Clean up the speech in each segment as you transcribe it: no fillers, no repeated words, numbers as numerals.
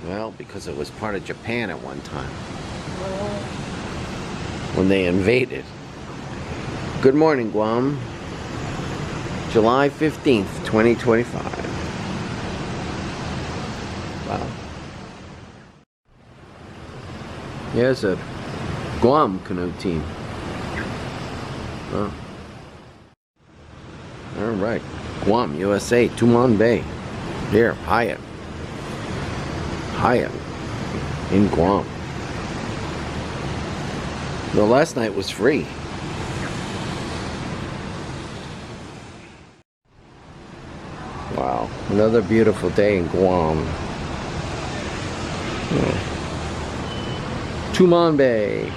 Well, because it was part of Japan at one time. When they invaded. Good morning, Guam. July 15th, 2025. Wow. Here's a Guam canoe team. Oh. Alright. Guam USA, Tumon Bay. Here, Hyatt. Hyatt. In Guam. The last night was free. Wow. Another beautiful day in Guam. Tumon Bay,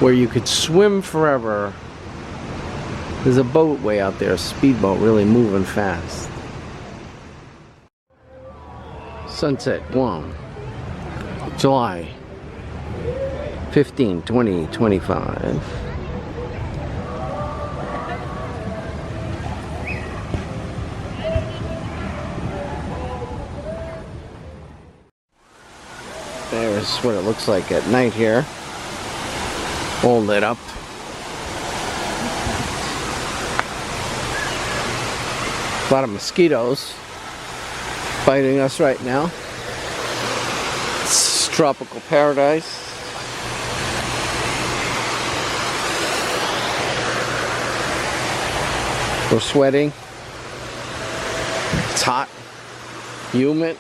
where you could swim forever. There's a boat way out there, a speedboat really moving fast. Sunset, Guam, July 15, 2025. There's what it looks like at night here. All lit up. A lot of mosquitoes biting us right now. It's tropical paradise. We're sweating. It's hot, humid.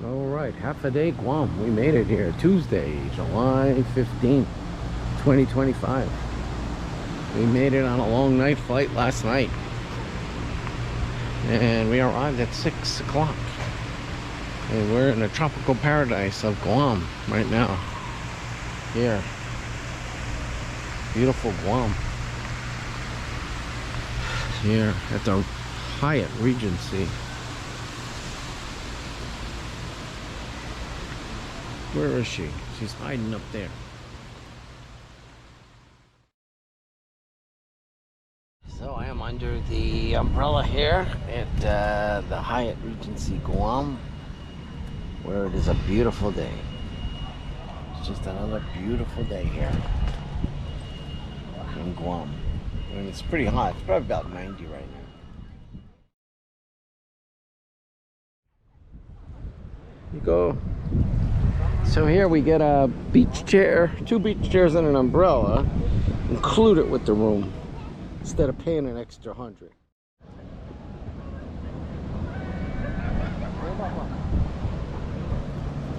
Alright, half a day Guam. We made it here. Tuesday, July 15th, 2025. We made it on a long night flight last night. And we arrived at 6 o'clock. And we're in the tropical paradise of Guam right now. Here. Beautiful Guam. Here at the Hyatt Regency. Where is she? She's hiding up there. So I am under the umbrella here at the Hyatt Regency Guam, where it is a beautiful day. It's just another beautiful day here in Guam. And it's pretty hot. It's probably about 90 right now. You go. So here we get a beach chair, 2 beach chairs and an umbrella, included with the room, instead of paying an extra $100.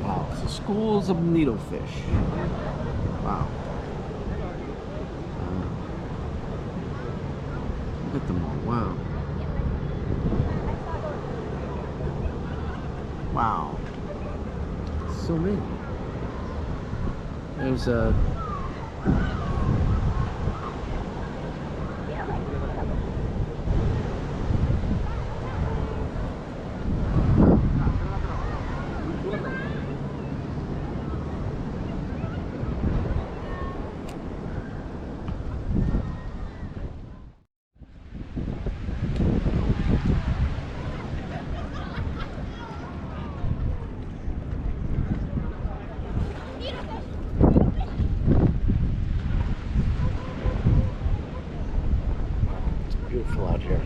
Wow, so schools of needlefish. Wow. Look at them all, wow. Wow. So many. There's a beautiful out here.